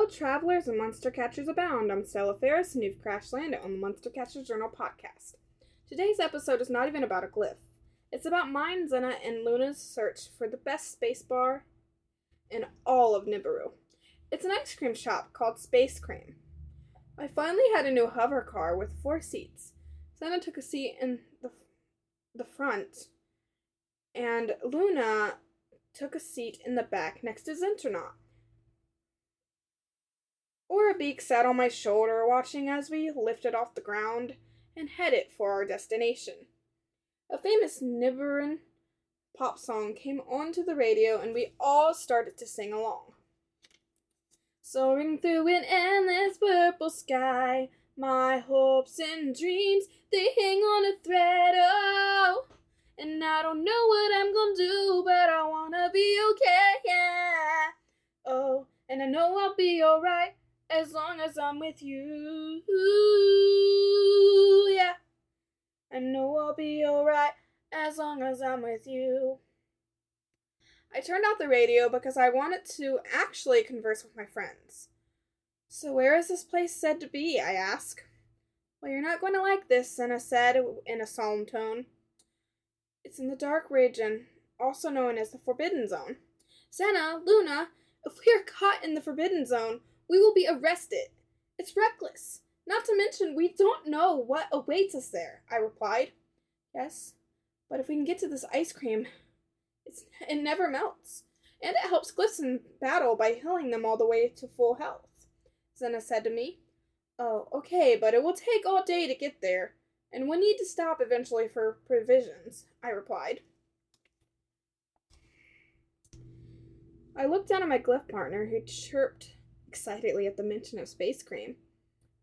Hello, travelers and monster catchers abound. I'm Stella Ferris, and you've crash landed on the Monster Catchers Journal podcast. Today's episode is not even about a glyph. It's about mine, Zena, and Luna's search for the best space bar in all of Nibiru. It's an ice cream shop called Space Cream. I finally had a new hover car with 4 seats. Zena took a seat in the front, and Luna took a seat in the back next to Zenternaut. Aurabeak sat on my shoulder, watching as we lifted off the ground and headed for our destination. A famous Nibiran pop song came onto the radio, and we all started to sing along. Soaring through an endless purple sky, my hopes and dreams, they hang on a thread, oh. And I don't know what I'm gonna do, but I wanna be okay, yeah. Oh, and I know I'll be alright as long as I'm with you, yeah. I know I'll be alright as long as I'm with you. I turned out the radio because I wanted to actually converse with my friends. So where is this place said to be? I asked. Well, you're not going to like this, Zena said in a solemn tone. It's in the dark region, also known as the Forbidden Zone. Zena, Luna, if we are caught in the Forbidden Zone, we will be arrested. It's reckless. Not to mention, we don't know what awaits us there, I replied. Yes, but if we can get to this ice cream, it never melts. And it helps glyphs in battle by healing them all the way to full health, Zena said to me. Oh, okay, but it will take all day to get there, and we'll need to stop eventually for provisions, I replied. I looked down at my glyph partner, who chirped excitedly at the mention of Space Cream.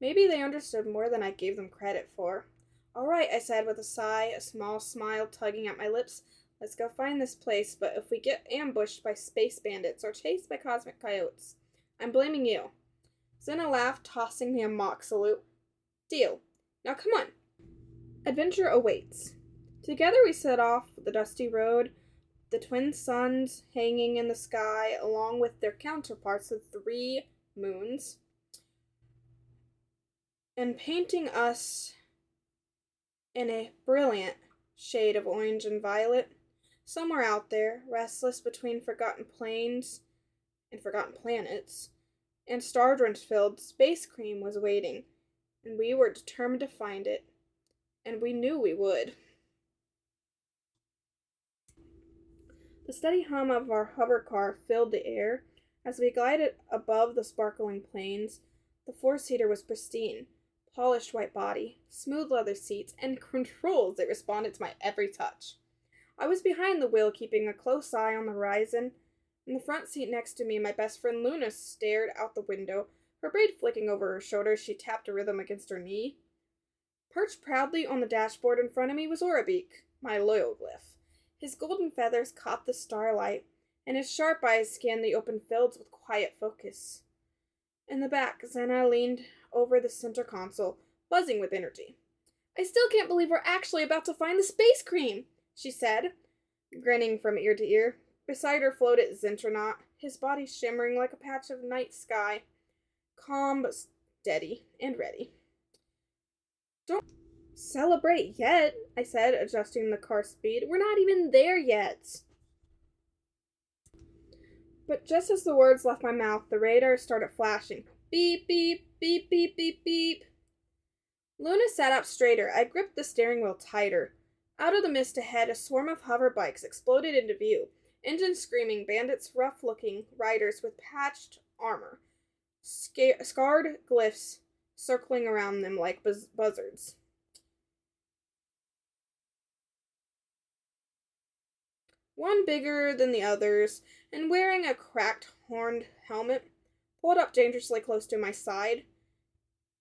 Maybe they understood more than I gave them credit for. All right, I said with a sigh, a small smile tugging at my lips. Let's go find this place, but if we get ambushed by space bandits or chased by cosmic coyotes, I'm blaming you. Zena laughed, tossing me a mock salute. Deal. Now come on. Adventure awaits. Together we set off the dusty road, the twin suns hanging in the sky, along with their counterparts, the 3 moons, and painting us in a brilliant shade of orange and violet. Somewhere out there, restless between forgotten plains and forgotten planets, and star-drenched-filled Space Cream was waiting, and we were determined to find it, and we knew we would. The steady hum of our hover car filled the air. As we glided above the sparkling plains, the 4-seater was pristine, polished white body, smooth leather seats, and controls that responded to my every touch. I was behind the wheel, keeping a close eye on the horizon. In the front seat next to me, my best friend Luna stared out the window, her braid flicking over her shoulder as she tapped a rhythm against her knee. Perched proudly on the dashboard in front of me was Aurabeak, my loyal glyph. His golden feathers caught the starlight, and his sharp eyes scanned the open fields with quiet focus. In the back, Zena leaned over the center console, buzzing with energy. I still can't believe we're actually about to find the Space Cream, she said, grinning from ear to ear. Beside her floated Zenternaut, his body shimmering like a patch of night sky, calm but steady and ready. Don't celebrate yet, I said, adjusting the car speed. We're not even there yet. But just as the words left my mouth, the radar started flashing. Beep, beep, beep, beep, beep, beep. Luna sat up straighter. I gripped the steering wheel tighter. Out of the mist ahead, a swarm of hover bikes exploded into view. Engines screaming, bandits rough-looking, riders with patched armor, scarred glyphs circling around them like buzzards. One bigger than the others, and wearing a cracked horned helmet, pulled up dangerously close to my side.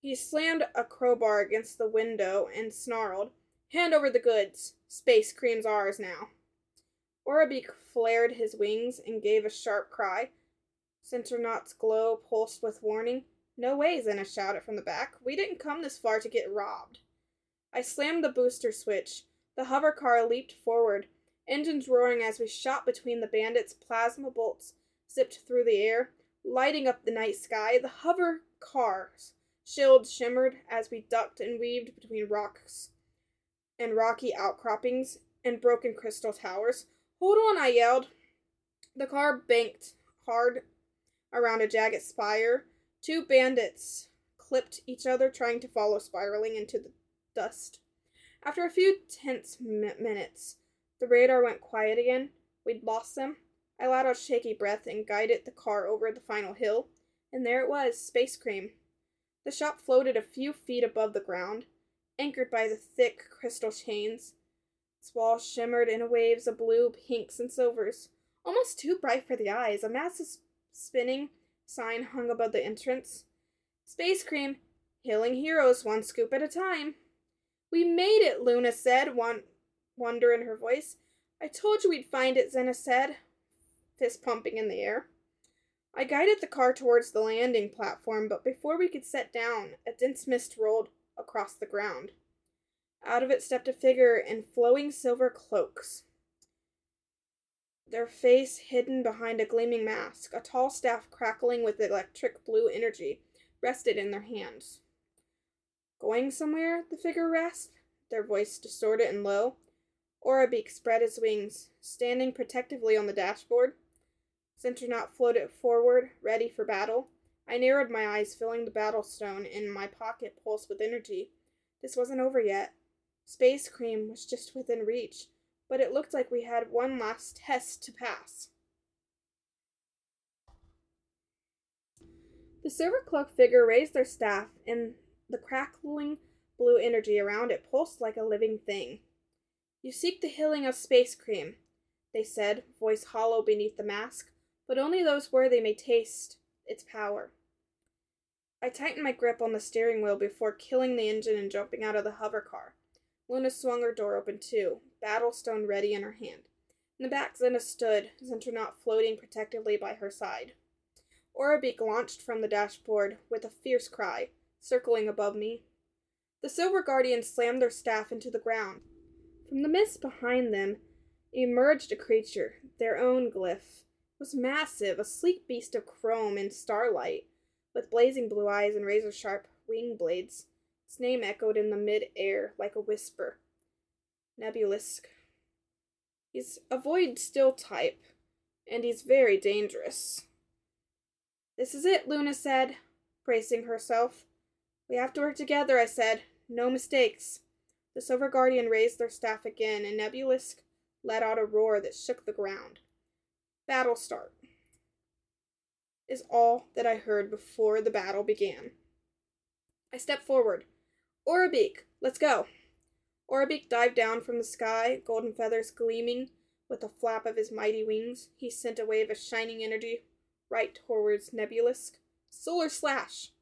He slammed a crowbar against the window and snarled, Hand over the goods. Space Cream's ours now. Aurabeak flared his wings and gave a sharp cry. Zenternaut's glow pulsed with warning. No way, Zena shouted from the back. We didn't come this far to get robbed. I slammed the booster switch. The hover car leaped forward, engines roaring as we shot between the bandits' plasma bolts zipped through the air. lighting up the night sky. The hover car's shield shimmered as we ducked and weaved between rocks and rocky outcroppings and broken crystal towers. "Hold on," I yelled. The car banked hard around a jagged spire. Two bandits clipped each other, trying to follow, spiraling into the dust. After a few tense minutes, the radar went quiet again. We'd lost them. I let out a shaky breath and guided the car over the final hill, and there it was, Space Cream. The shop floated a few feet above the ground, anchored by the thick crystal chains. Its walls shimmered in waves of blue, pinks, and silvers, almost too bright for the eyes. A massive spinning sign hung above the entrance. "Space Cream, healing heroes one scoop at a time." "We made it," Luna said, wonder in her voice. "I told you we'd find it," Zena said, fist pumping in the air. I guided the car towards the landing platform, but before we could set down, a dense mist rolled across the ground. Out of it stepped a figure in flowing silver cloaks, their face hidden behind a gleaming mask. A tall staff crackling with electric blue energy rested in their hands. "Going somewhere?" the figure rasped, their voice distorted and low. Aurabeak spread his wings, standing protectively on the dashboard. Centronaut floated forward, ready for battle. I narrowed my eyes, feeling the battle stone in my pocket pulse with energy. This wasn't over yet. Space Cream was just within reach, but it looked like we had one last test to pass. The silver-cloaked figure raised their staff, and the crackling blue energy around it pulsed like a living thing. "You seek the healing of Space Cream," they said, voice hollow beneath the mask, "but only those worthy may taste its power." I tightened my grip on the steering wheel before killing the engine and jumping out of the hover car. Luna swung her door open too, battle stone ready in her hand. In the back, Zena stood, Centronaut floating protectively by her side. Aurabeak launched from the dashboard with a fierce cry, circling above me. The Silver Guardians slammed their staff into the ground. From the mist behind them emerged a creature, their own glyph. It was massive, a sleek beast of chrome and starlight, with blazing blue eyes and razor-sharp wing blades. Its name echoed in the mid-air like a whisper. Nebulisk. He's a void steel type, and he's very dangerous. "This is it," Luna said, bracing herself. "We have to work together," I said. "No mistakes." The Silver Guardian raised their staff again, and Nebulisk let out a roar that shook the ground. "Battle start," is all that I heard before the battle began. I stepped forward. "Aurabeak, let's go." Aurabeak dived down from the sky, golden feathers gleaming with the flap of his mighty wings. He sent a wave of shining energy right towards Nebulisk. "Solar slash!"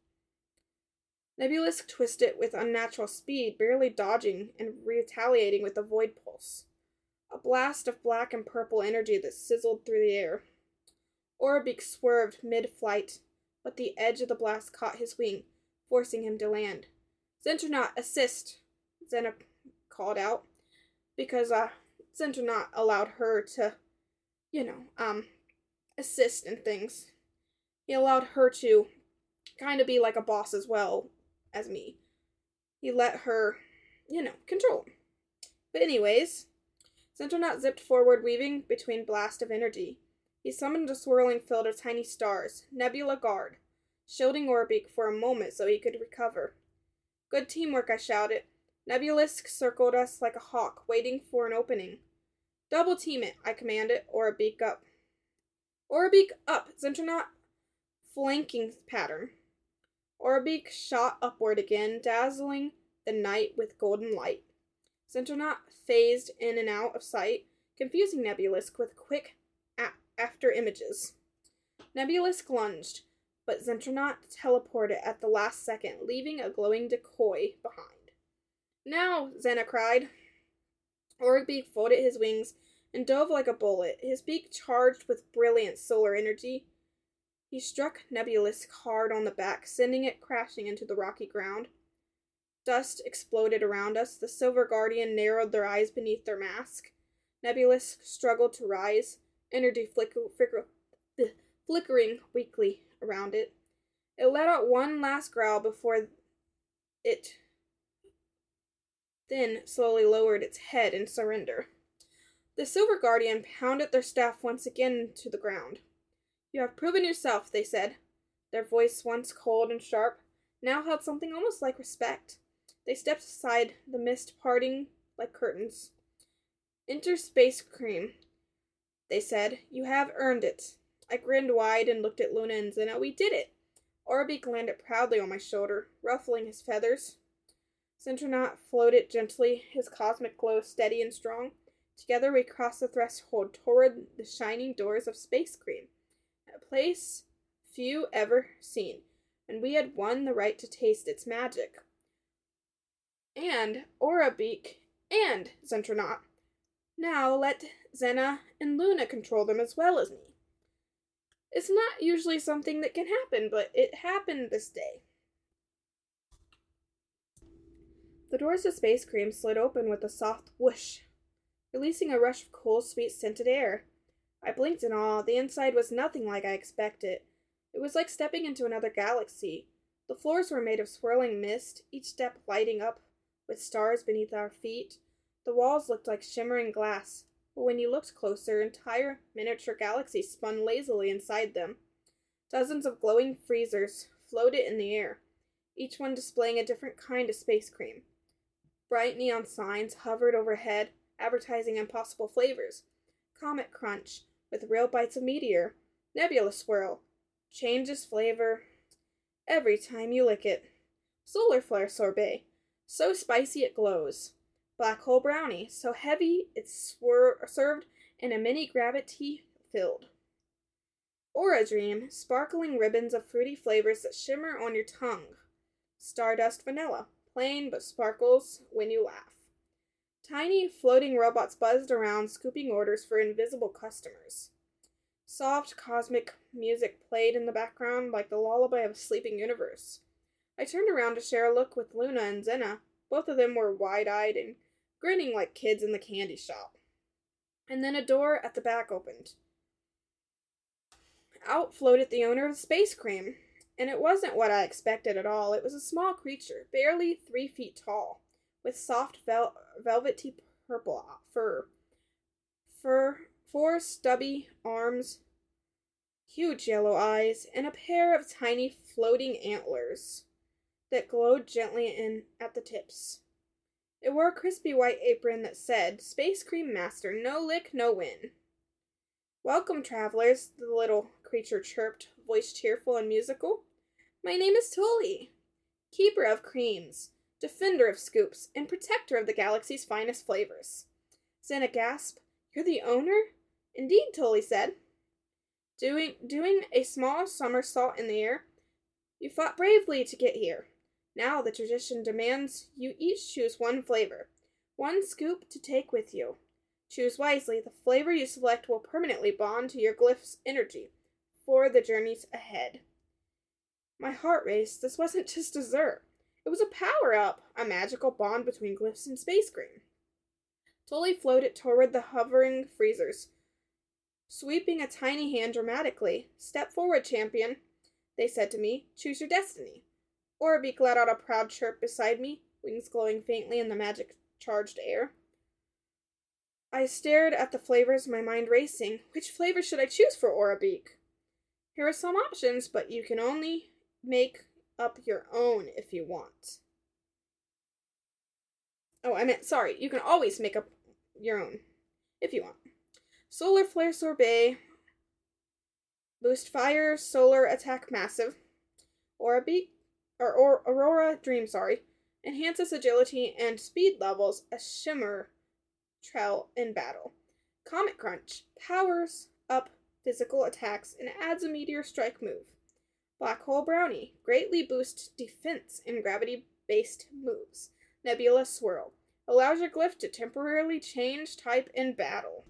Nebulisk twisted with unnatural speed, barely dodging and retaliating with a void pulse. A blast of black and purple energy that sizzled through the air. Aurabeak swerved mid-flight, but the edge of the blast caught his wing, forcing him to land. "Centronaut, assist!" Zena called out, because Centronaut allowed her to, assist in things. He allowed her to kind of be like a boss as well as me. He let her, control. But anyways, Centronaut zipped forward, weaving between blasts of energy. He summoned a swirling field of tiny stars, Nebula Guard, shielding Aurabeak for a moment so he could recover. "Good teamwork," I shouted. Nebulisk circled us like a hawk, waiting for an opening. "Double team it," I commanded. Aurabeak up. "Aurabeak up, Centronaut." Flanking pattern. Aurabeak shot upward again, dazzling the night with golden light. Centronaut phased in and out of sight, confusing Nebulisk with quick after images. Nebulisk lunged, but Centronaut teleported at the last second, leaving a glowing decoy behind. "Now!" Zena cried. Aurabeak folded his wings and dove like a bullet, his beak charged with brilliant solar energy. He struck Nebulisk hard on the back, sending it crashing into the rocky ground. Dust exploded around us. The Silver Guardian narrowed their eyes beneath their mask. Nebulisk struggled to rise, energy flickering weakly around it. It let out one last growl before it then slowly lowered its head in surrender. The Silver Guardian pounded their staff once again to the ground. "You have proven yourself," they said. Their voice, once cold and sharp, now held something almost like respect. They stepped aside, the mist parting like curtains. "Enter Space Cream," they said. "You have earned it." I grinned wide and looked at Luna and Zena. We did it! Aurabeak landed proudly on my shoulder, ruffling his feathers. Centronaut floated gently, his cosmic glow steady and strong. Together we crossed the threshold toward the shining doors of Space Cream, a place few ever seen, and we had won the right to taste its magic. And Aurabeak and Centronaut. Now let Zena and Luna control them as well as me. It's not usually something that can happen, but it happened this day. The doors of Space Cream slid open with a soft whoosh, releasing a rush of cool, sweet-scented air. I blinked in awe. The inside was nothing like I expected. It was like stepping into another galaxy. The floors were made of swirling mist, each step lighting up with stars beneath our feet. The walls looked like shimmering glass, but when you looked closer, entire miniature galaxies spun lazily inside them. Dozens of glowing freezers floated in the air, each one displaying a different kind of Space Cream. Bright neon signs hovered overhead, advertising impossible flavors. Comet Crunch, with real bites of meteor. Nebulous Swirl, changes flavor every time you lick it. Solar Flare Sorbet, so spicy it glows. Black Hole Brownie, so heavy it's served in a mini gravity filled. Aura Dream, sparkling ribbons of fruity flavors that shimmer on your tongue. Stardust Vanilla, plain but sparkles when you laugh. Tiny floating robots buzzed around, scooping orders for invisible customers. Soft cosmic music played in the background like the lullaby of a sleeping universe. I turned around to share a look with Luna and Zena. Both of them were wide-eyed and grinning like kids in the candy shop. And then a door at the back opened. Out floated the owner of Space Cream, and it wasn't what I expected at all. It was a small creature, barely 3 feet tall, with soft velvety purple fur. 4 stubby arms, huge yellow eyes, and a pair of tiny floating antlers that glowed gently in at the tips. It wore a crispy white apron that said, "Space Cream Master, no lick, no win." "Welcome, travelers," the little creature chirped, voice cheerful and musical. "My name is Tully, keeper of creams, defender of scoops, and protector of the galaxy's finest flavors." Zena gasped. "You're the owner?" "Indeed," Tully said, doing a small somersault in the air. "You fought bravely to get here. Now the tradition demands you each choose one flavor, one scoop to take with you. Choose wisely. The flavor you select will permanently bond to your glyph's energy for the journeys ahead." My heart raced. This wasn't just dessert. It was a power-up, a magical bond between glyphs and Space Cream. Tully floated toward the hovering freezers, sweeping a tiny hand dramatically. "Step forward, champion," they said to me. "Choose your destiny." Aurabeak let out a proud chirp beside me, wings glowing faintly in the magic-charged air. I stared at the flavors, my mind racing. Which flavor should I choose for Aurabeak? Here are some options, but you can only make up your own if you want. You can always make up your own if you want. Solar Flare Sorbet, boost fire, solar attack massive. Aurora Dream, enhances agility and speed levels a shimmer trail in battle. Comet Crunch, powers up physical attacks and adds a meteor strike move. Black Hole Brownie, greatly boosts defense and gravity-based moves. Nebula Swirl, allows your glyph to temporarily change type in battle.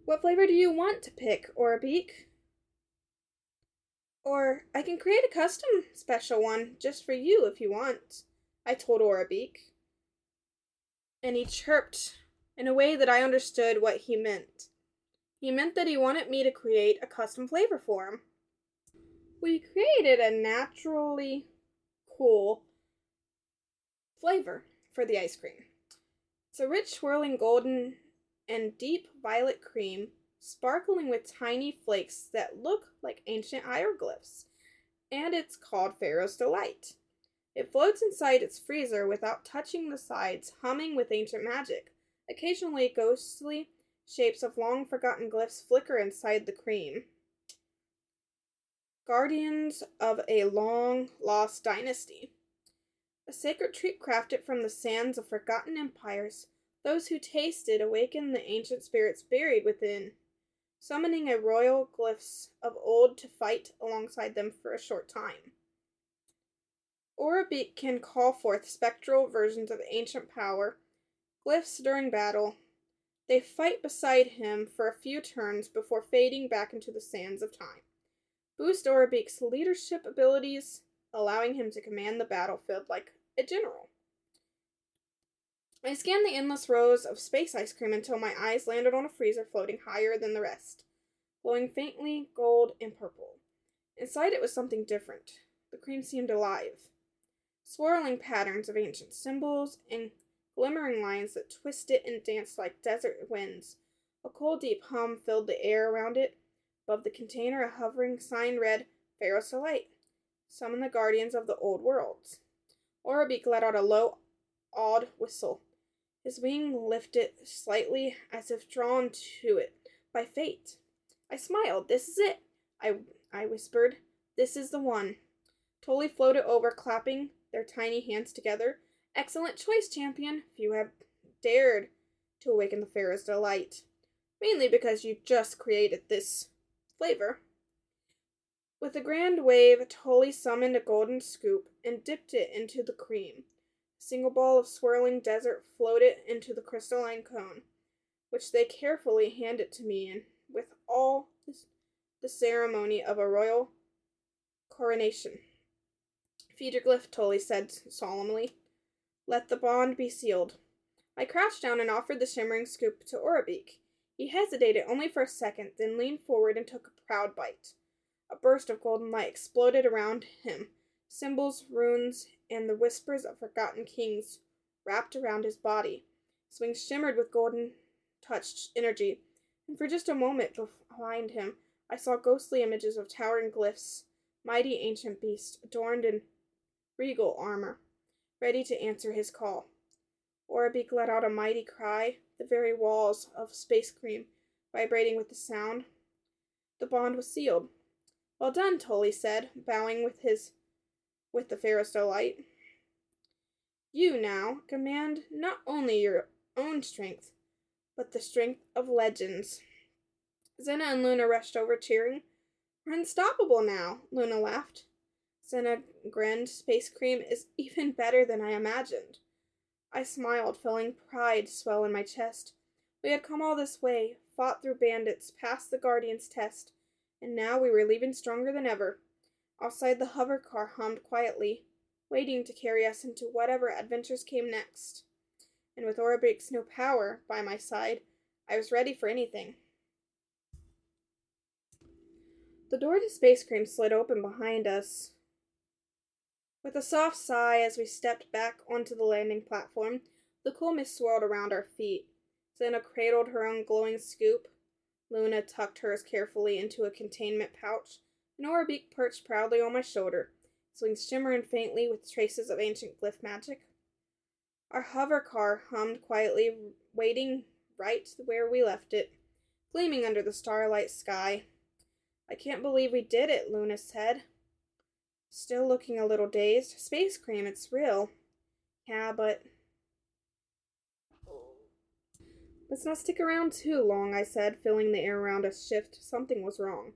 What flavor do you want to pick, Aurabeak? Or I can create a custom special one just for you if you want, I told Aurabeak. And he chirped in a way that I understood what he meant. He meant that he wanted me to create a custom flavor for him. We created a naturally cool flavor for the ice cream. It's a rich, swirling golden and deep violet cream, sparkling with tiny flakes that look like ancient hieroglyphs, and it's called Pharaoh's Delight. It floats inside its freezer without touching the sides, humming with ancient magic. Occasionally, ghostly shapes of long-forgotten glyphs flicker inside the cream. Guardians of a long-lost dynasty. A sacred treat crafted from the sands of forgotten empires. Those who taste it awaken the ancient spirits buried within, summoning a royal glyphs of old to fight alongside them for a short time. Aurabeak can call forth spectral versions of ancient power, glyphs during battle. They fight beside him for a few turns before fading back into the sands of time. Boost Aurabeak's leadership abilities, allowing him to command the battlefield like a general. I scanned the endless rows of space ice cream until my eyes landed on a freezer floating higher than the rest, glowing faintly gold and purple. Inside it was something different. The cream seemed alive. Swirling patterns of ancient symbols and glimmering lines that twisted and danced like desert winds. A cold, deep hum filled the air around it. Above the container, a hovering sign read, Pharaoh's Delight. Summon the guardians of the old worlds. Aurabeak let out a low, awed whistle. His wing lifted slightly as if drawn to it by fate. I smiled. This is it, I whispered. This is the one. Tully floated over, clapping their tiny hands together. Excellent choice, champion. Few have dared to awaken the Pharaoh's Delight. Mainly because you just created this flavor. With a grand wave, Tully summoned a golden scoop and dipped it into the cream. A single ball of swirling desert floated into the crystalline cone, which they carefully handed to me in, with all the ceremony of a royal coronation. Feed your glyph, Tully said solemnly. Let the bond be sealed. I crouched down and offered the shimmering scoop to Aurabeak. He hesitated only for a second, then leaned forward and took a proud bite. A burst of golden light exploded around him. Symbols, runes, and the whispers of forgotten kings wrapped around his body. His wings shimmered with golden touched energy, and for just a moment behind him, I saw ghostly images of towering glyphs, mighty ancient beasts adorned in regal armor, ready to answer his call. Aurabeak let out a mighty cry, the very walls of Space Cream vibrating with the sound. The bond was sealed. Well done, Tully said, bowing with the Pharaoh's Delight. You now command not only your own strength, but the strength of legends. Zena and Luna rushed over, cheering. We're unstoppable now, Luna laughed. Zena grinned. Space Cream is even better than I imagined. I smiled, feeling pride swell in my chest. We had come all this way, fought through bandits, passed the Guardian's test, and now we were leaving stronger than ever. Outside, the hover car hummed quietly, waiting to carry us into whatever adventures came next. And with Aurabeak's new power by my side, I was ready for anything. The door to Space Cream slid open behind us. With a soft sigh as we stepped back onto the landing platform, the cool mist swirled around our feet. Zena cradled her own glowing scoop. Luna tucked hers carefully into a containment pouch, and Aurabeak perched proudly on my shoulder, his wings shimmering faintly with traces of ancient glyph magic. Our hover car hummed quietly, waiting right where we left it, gleaming under the starlight sky. I can't believe we did it, Luna said, still looking a little dazed. Space Cream, it's real. Yeah, but let's not stick around too long, I said, feeling the air around us shift. Something was wrong.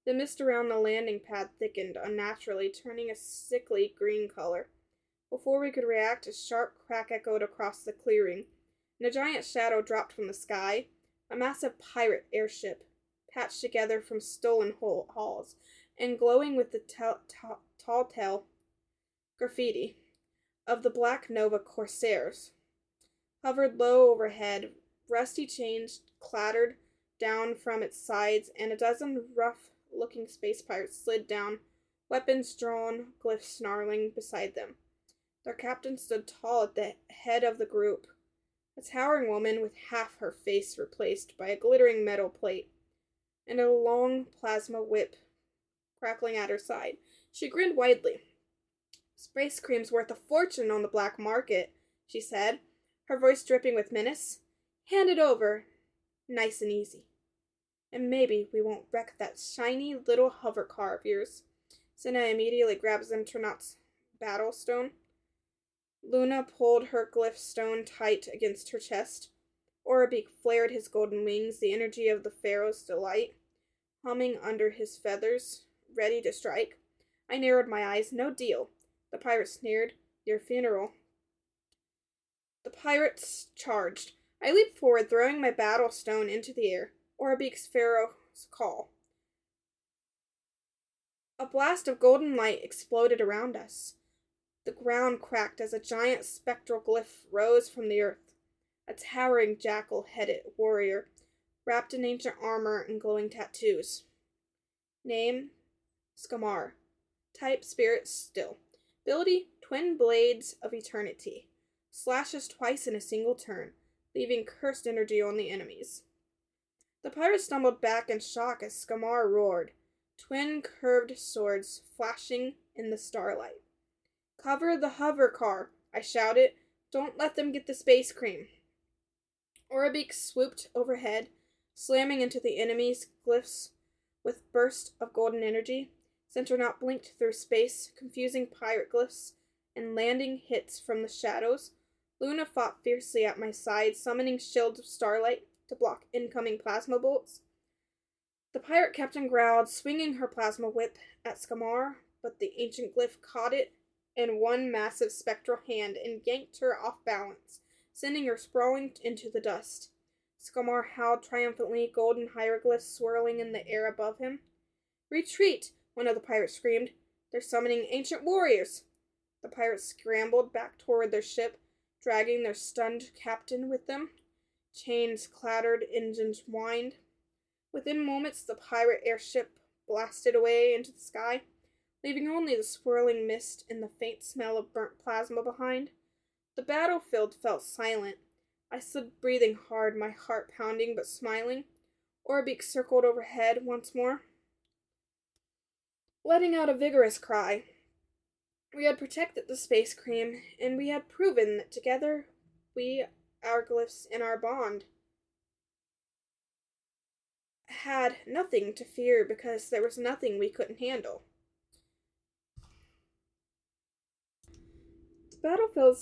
The mist around the landing pad thickened unnaturally, turning a sickly green color. Before we could react, a sharp crack echoed across the clearing, and a giant shadow dropped from the sky. A massive pirate airship, patched together from stolen hulls, and glowing with the tall tale graffiti of the Black Nova Corsairs, hovered low overhead. Rusty chains clattered down from its sides, and a dozen rough-looking space pirates slid down weapons drawn, glyphs snarling beside them. Their captain stood tall at the head of the group, a towering woman with half her face replaced by a glittering metal plate, and a long plasma whip crackling at her side. She grinned widely. "Space cream's worth a fortune on the black market," she said, her voice dripping with menace. "Hand it over, nice and easy. And maybe we won't wreck that shiny little hover car of yours." Zena immediately grabs Internot's battle stone. Luna pulled her glyph stone tight against her chest. Aurabeak flared his golden wings, the energy of the Pharaoh's delight, humming under his feathers, ready to strike. I narrowed my eyes. "No deal." The pirate sneered. "Your funeral." The pirates charged. I leaped forward, throwing my battle stone into the air. Aurabeak's Pharaoh's call. A blast of golden light exploded around us. The ground cracked as a giant spectral glyph rose from the earth. A towering jackal-headed warrior, wrapped in ancient armor and glowing tattoos. Name: Sekhmar. Type: spirit still. Ability: twin blades of eternity. Slashes twice in a single turn, leaving cursed energy on the enemies. The pirates stumbled back in shock as Sekhmar roared, twin curved swords flashing in the starlight. "Cover the hover car," I shouted. "Don't let them get the space cream." Aurabeak swooped overhead, slamming into the enemy's glyphs with bursts of golden energy. Internot blinked through space, confusing pirate glyphs and landing hits from the shadows. Luna fought fiercely at my side, summoning shields of starlight to block incoming plasma bolts. The pirate captain growled, swinging her plasma whip at Sekhmar, but the ancient glyph caught it in one massive spectral hand and yanked her off balance, sending her sprawling into the dust. Sekhmar howled triumphantly, golden hieroglyphs swirling in the air above him. "Retreat!" one of the pirates screamed. "They're summoning ancient warriors!" The pirates scrambled back toward their ship, dragging their stunned captain with them. Chains clattered, engines whined. Within moments, the pirate airship blasted away into the sky, leaving only the swirling mist and the faint smell of burnt plasma behind. The battlefield felt silent. I stood breathing hard, my heart pounding but smiling. Aurabeak circled overhead once more, letting out a vigorous cry. We had protected the space cream, and we had proven that together our glyphs, and our bond had nothing to fear because there was nothing we couldn't handle. The battlefield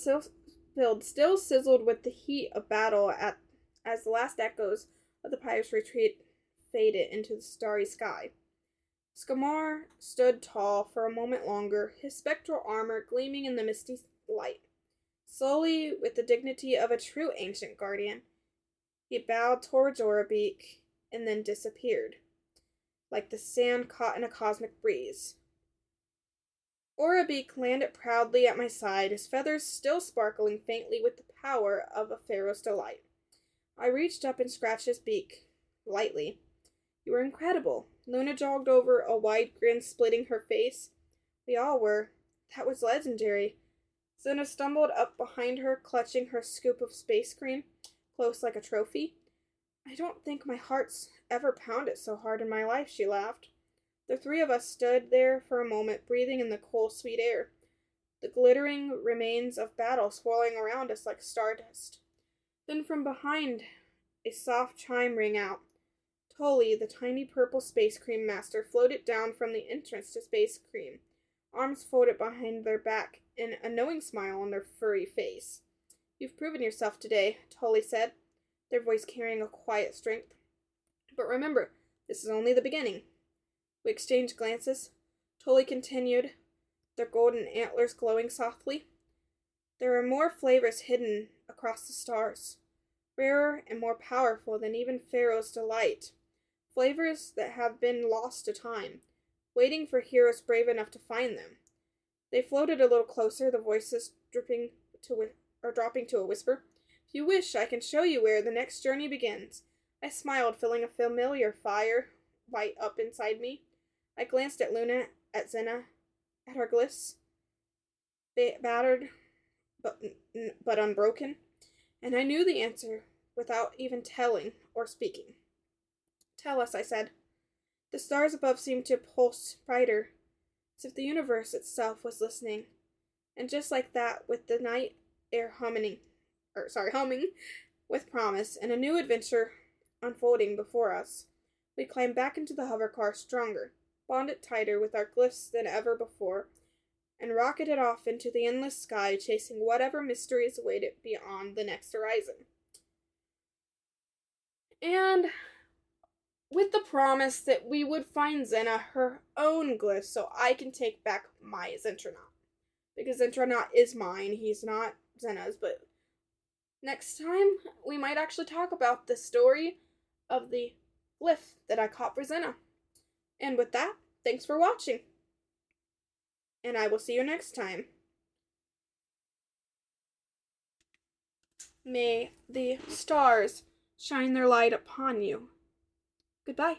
still sizzled with the heat of battle as the last echoes of the pirates' retreat faded into the starry sky. Sekhmar stood tall for a moment longer, his spectral armor gleaming in the misty light. Slowly, with the dignity of a true ancient guardian, he bowed towards Aurabeak and then disappeared, like the sand caught in a cosmic breeze. Aurabeak landed proudly at my side, his feathers still sparkling faintly with the power of a Pharaoh's delight. I reached up and scratched his beak, lightly. "You were incredible." Luna jogged over, a wide grin splitting her face. "We all were. That was legendary." Zena stumbled up behind her, clutching her scoop of space cream, close like a trophy. "I don't think my heart's ever pounded so hard in my life," she laughed. The three of us stood there for a moment, breathing in the cool, sweet air, the glittering remains of battle swirling around us like stardust. Then from behind, a soft chime rang out. Tully, the tiny purple space cream master, floated down from the entrance to space cream, arms folded behind their back and a knowing smile on their furry face. "You've proven yourself today," Tully said, their voice carrying a quiet strength. "But remember, this is only the beginning." We exchanged glances. Tully continued, their golden antlers glowing softly. "There are more flavors hidden across the stars, rarer and more powerful than even Pharaoh's delight. Flavors that have been lost to time, waiting for heroes brave enough to find them." They floated a little closer, the voices dropping to a whisper. "If you wish, I can show you where the next journey begins." I smiled, feeling a familiar fire light up inside me. I glanced at Luna, at Zena, at our glyphs, battered but unbroken, and I knew the answer without even telling or speaking. Tell us, I said. The stars above seemed to pulse brighter, as if the universe itself was listening, and just like that, with the night air humming with promise and a new adventure unfolding before us, we climbed back into the hover car stronger, bonded tighter with our glyphs than ever before, and rocketed off into the endless sky, chasing whatever mysteries awaited beyond the next horizon. And with the promise that we would find Zena her own glyph so I can take back my Zentronaut. Because Zentronaut is mine, he's not Zena's, but next time we might actually talk about the story of the glyph that I caught for Zena. And with that, thanks for watching. And I will see you next time. May the stars shine their light upon you. Goodbye.